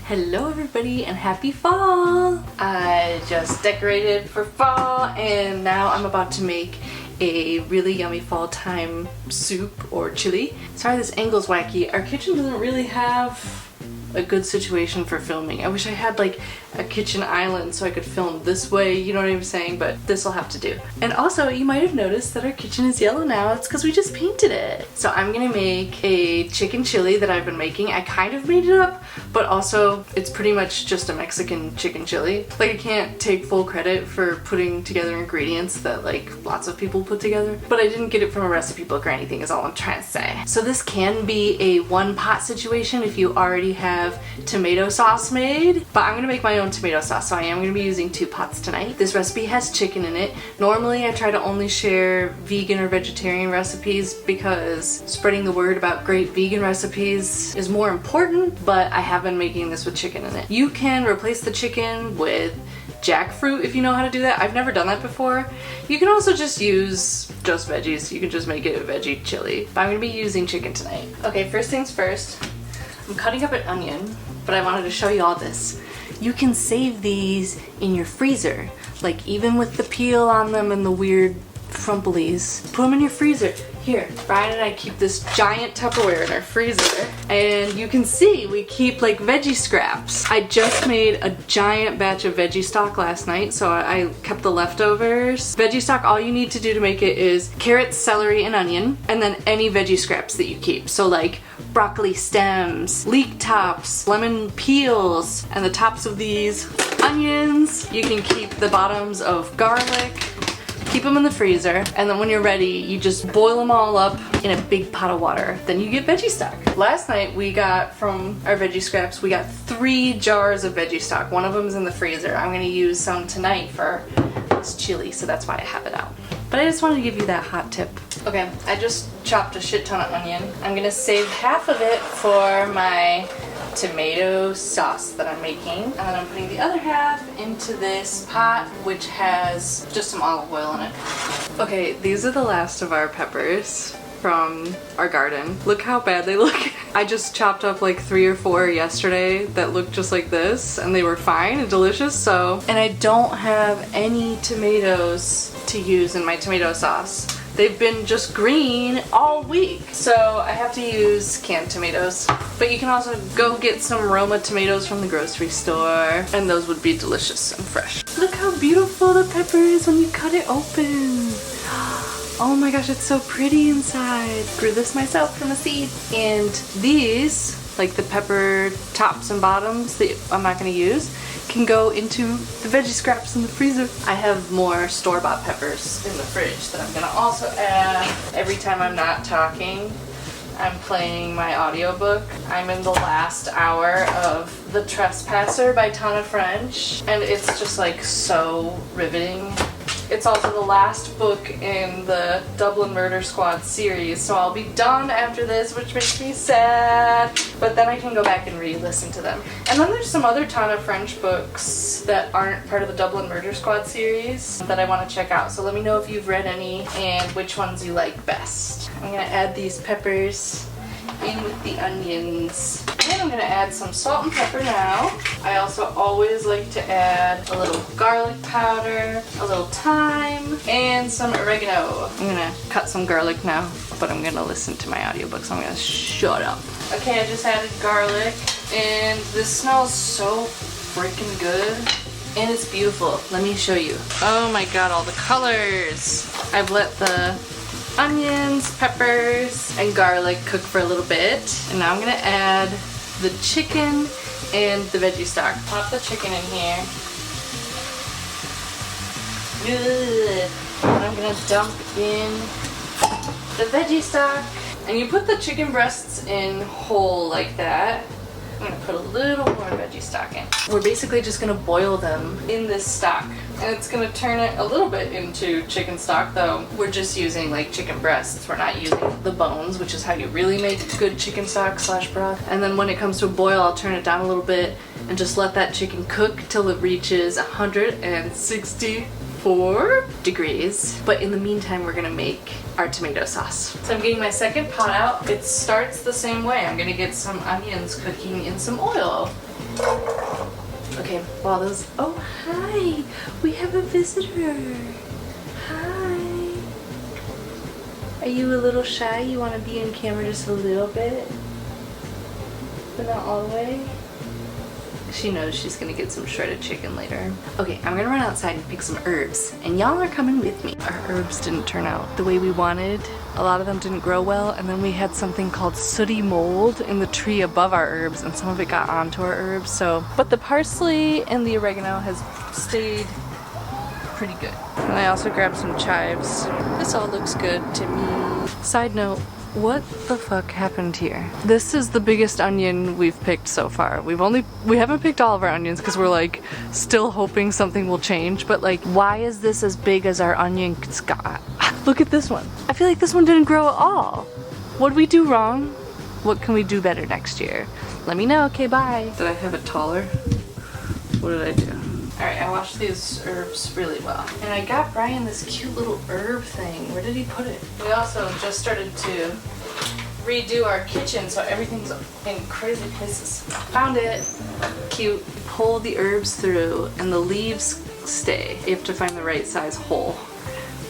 Hello everybody and happy fall! I just decorated for fall and now I'm about to make a really yummy fall time soup or chili. Sorry this angle's wacky. Our kitchen doesn't really have a good situation for filming. I wish I had like a kitchen island so I could film this way, you know what I'm saying, but this will have to do. And also you might have noticed that our kitchen is yellow now. It's because we just painted it. So I'm gonna make a chicken chili that I've been making. I kind of made it up, but also it's pretty much just a Mexican chicken chili. Like I can't take full credit for putting together ingredients that like lots of people put together, but I didn't get it from a recipe book or anything is all I'm trying to say. So this can be a one pot situation if you already have tomato sauce made, but I'm gonna make my own tomato sauce, so I am gonna be using 2 pots tonight. This recipe has chicken in it. Normally I try to only share vegan or vegetarian recipes because spreading the word about great vegan recipes is more important, but I have been making this with chicken in it. You can replace the chicken with jackfruit if you know how to do that. I've never done that before. You can also just use just veggies. You can just make it a veggie chili, but I'm gonna be using chicken tonight. Okay, first things first. I'm cutting up an onion, but I wanted to show you all this. You can save these in your freezer, like even with the peel on them and the weird frumplies. Put them in your freezer. Here, Brian and I keep this giant Tupperware in our freezer, and you can see we keep like veggie scraps. I just made a giant batch of veggie stock last night, so I kept the leftovers. Veggie stock, all you need to do to make it is carrots, celery, and onion, and then any veggie scraps that you keep. So like broccoli stems, leek tops, lemon peels, and the tops of these onions. You can keep the bottoms of garlic. Keep them in the freezer, and then when you're ready, you just boil them all up in a big pot of water. Then you get veggie stock. Last night we got from our veggie scraps, we got 3 jars of veggie stock. One of them is in the freezer. I'm gonna use some tonight for this chili, so that's why I have it out. But I just wanted to give you that hot tip. Okay, I just chopped a shit ton of onion. I'm gonna save half of it for my tomato sauce that I'm making, and then I'm putting the other half into this pot which has just some olive oil in it. Okay, these are the last of our peppers from our garden. Look how bad they look. I just chopped up like 3 or 4 yesterday that looked just like this, and they were fine and delicious. So, and I don't have any tomatoes to use in my tomato sauce. They've been just green all week, so I have to use canned tomatoes. But you can also go get some Roma tomatoes from the grocery store, and those would be delicious and fresh. Look how beautiful the pepper is when you cut it open. Oh my gosh, it's so pretty inside. Grew this myself from a seed. And these, like the pepper tops and bottoms that I'm not gonna use, can go into the veggie scraps in the freezer. I have more store-bought peppers in the fridge that I'm gonna also add. Every time I'm not talking, I'm playing my audiobook. I'm in the last hour of The Trespasser by Tana French, and it's just like so riveting. It's also the last book in the Dublin Murder Squad series, so I'll be done after this, which makes me sad. But then I can go back and re-listen to them. And then there's some other Tana French books that aren't part of the Dublin Murder Squad series that I want to check out. So let me know if you've read any and which ones you like best. I'm gonna add these peppers in with the onions. And I'm gonna add some salt and pepper now. I also always like to add a little garlic powder, a little thyme, and some oregano. I'm gonna cut some garlic now, but I'm gonna listen to my audiobook, so I'm gonna shut up. Okay, I just added garlic, and this smells so freaking good. And it's beautiful. Let me show you. Oh my god, all the colors. I've let the onions, peppers, and garlic cook for a little bit. And now I'm gonna add the chicken and the veggie stock. Pop the chicken in here. Good. And I'm gonna dump in the veggie stock. And you put the chicken breasts in whole like that. I'm gonna put a little more veggie stock in. We're basically just gonna boil them in this stock. And it's gonna turn it a little bit into chicken stock, though we're just using like chicken breasts. We're not using the bones, which is how you really make good chicken stock / broth. And then when it comes to a boil, I'll turn it down a little bit and just let that chicken cook till it reaches 164 degrees. But in the meantime, we're gonna make our tomato sauce. So I'm getting my second pot out. It starts the same way. I'm gonna get some onions cooking in some oil. Okay, while those, oh hi, we have a visitor. Hi. Are you a little shy? You want to be in camera just a little bit? But not all the way? She knows she's gonna get some shredded chicken later. Okay, I'm gonna run outside and pick some herbs, and y'all are coming with me. Our herbs didn't turn out the way we wanted. A lot of them didn't grow well, and then we had something called sooty mold in the tree above our herbs, and some of it got onto our herbs, so. But the parsley and the oregano has stayed pretty good. And I also grabbed some chives. This all looks good to me. Side note, what the fuck happened here? This is the biggest onion we've picked so far. We haven't picked all of our onions because we're like still hoping something will change, but like why is this as big as our onion got? Look at this one. I feel like this one didn't grow at all. What did we do wrong? What can we do better next year? Let me know. Okay, bye. Did I have it taller? What did I do? Alright, I washed these herbs really well. And I got Brian this cute little herb thing. Where did he put it? We also just started to redo our kitchen, so everything's in crazy places. Found it. Cute. Pull the herbs through and the leaves stay. You have to find the right size hole.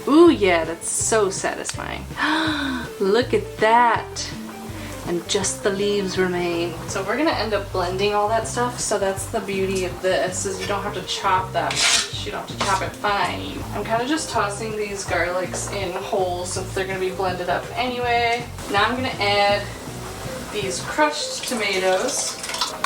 Ooh yeah, that's so satisfying. Look at that. And just the leaves remain. So we're gonna end up blending all that stuff, so that's the beauty of this, is you don't have to chop that much. You don't have to chop it fine. I'm kind of just tossing these garlics in whole since they're gonna be blended up anyway. Now I'm gonna add these crushed tomatoes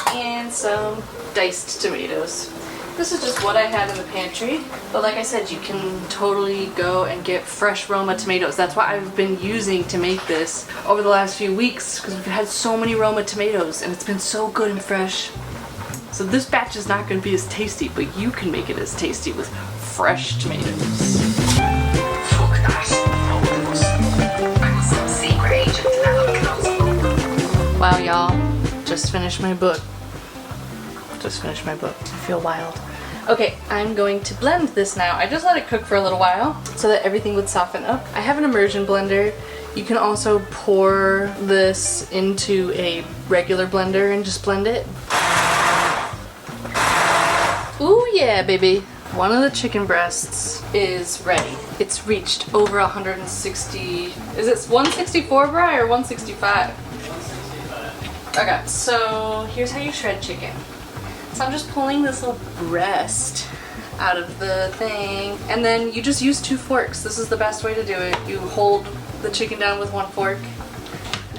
and some diced tomatoes. This is just what I had in the pantry, but like I said, you can totally go and get fresh Roma tomatoes. That's what I've been using to make this over the last few weeks, because we've had so many Roma tomatoes and it's been so good and fresh. So this batch is not going to be as tasty, but you can make it as tasty with fresh tomatoes. Wow, y'all, just finished my book. Just finished my book. I feel wild. Okay, I'm going to blend this now. I just let it cook for a little while so that everything would soften up. I have an immersion blender. You can also pour this into a regular blender and just blend it. Ooh yeah, baby. One of the chicken breasts is ready. It's reached over 160, is it 164, Bri, or 165? 165. Okay, so here's how you shred chicken. So I'm just pulling this little breast out of the thing, and then you just use 2 forks. This is the best way to do it. You hold the chicken down with 1 fork,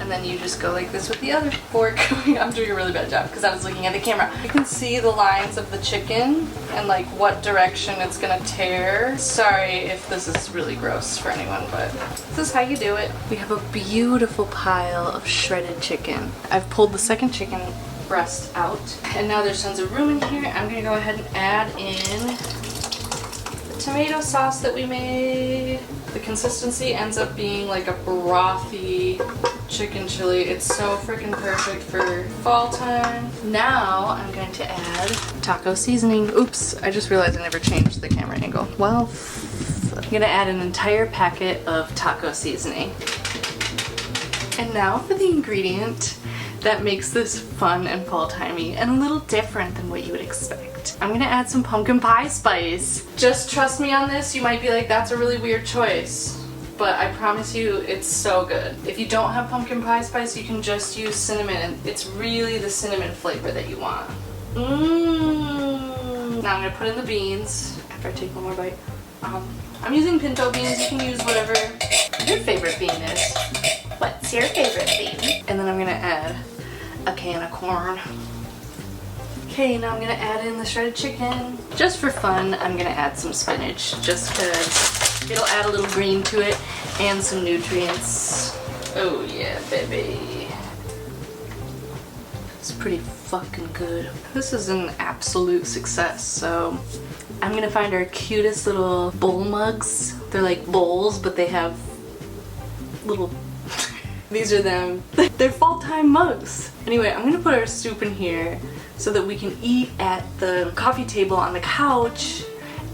and then you just go like this with the other fork. I'm doing a really bad job because I was looking at the camera. You can see the lines of the chicken and like what direction it's gonna tear. Sorry if this is really gross for anyone, but this is how you do it. We have a beautiful pile of shredded chicken. I've pulled the second chicken breast out, and now there's tons of room in here. I'm gonna go ahead and add in the tomato sauce that we made. The consistency ends up being like a brothy chicken chili. It's so freaking perfect for fall time. Now I'm going to add taco seasoning. Oops, I just realized I never changed the camera angle. Well, I'm gonna add an entire packet of taco seasoning. And now for the ingredient that makes this fun and fall-timey and a little different than what you would expect. I'm gonna add some pumpkin pie spice. Just trust me on this. You might be like, that's a really weird choice, but I promise you it's so good. If you don't have pumpkin pie spice, you can just use cinnamon, and it's really the cinnamon flavor that you want. Now I'm gonna put in the beans after I take one more bite. I'm using pinto beans. You can use whatever your favorite bean is. What's your favorite bean? And then I'm gonna add a can of corn. Okay, now I'm gonna add in the shredded chicken. Just for fun, I'm gonna add some spinach, just because it'll add a little green to it and some nutrients. Oh yeah, baby. It's pretty fucking good. This is an absolute success, so I'm gonna find our cutest little bowl mugs. They're like bowls, but they have little these are them. They're fall-time mugs. Anyway, I'm gonna put our soup in here so that we can eat at the coffee table on the couch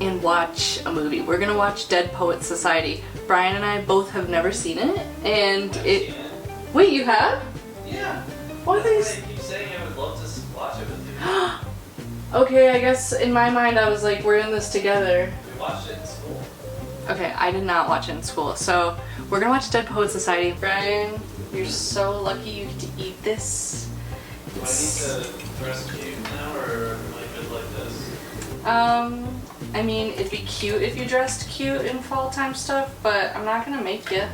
and watch a movie. We're gonna watch Dead Poets Society. Brian and I both have never seen it, and it... Wait, you have? Yeah. What are these? saying I would love to watch it with you. Okay, I guess in my mind I was like, we're in this together. We watched it in school. Okay, I did not watch it in school, so we're gonna watch Dead Poet Society. Brian, you're so lucky you get to eat this. Do I need to dress cute now, or am I good like this? I mean, it'd be cute if you dressed cute in fall time stuff, but I'm not gonna make you.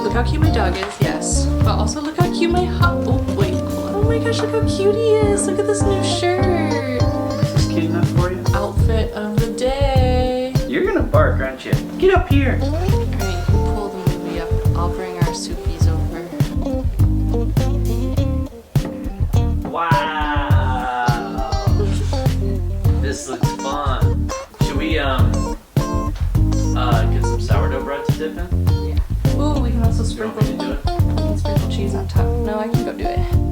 Look how cute my dog is, yes. But also look how cute my oh wait, oh my gosh, look how cute he is. Look at this new shirt. Is this cute enough for you? Outfit of the day. You're gonna bark, aren't you? Get up here. Alright, pull the movie up. I'll bring our soupies over. Wow. This looks fun. Should we get some sourdough bread to dip in? Yeah. Ooh, we can also You want sprinkle me to do it? we can sprinkle cheese on top. No, I can go do it.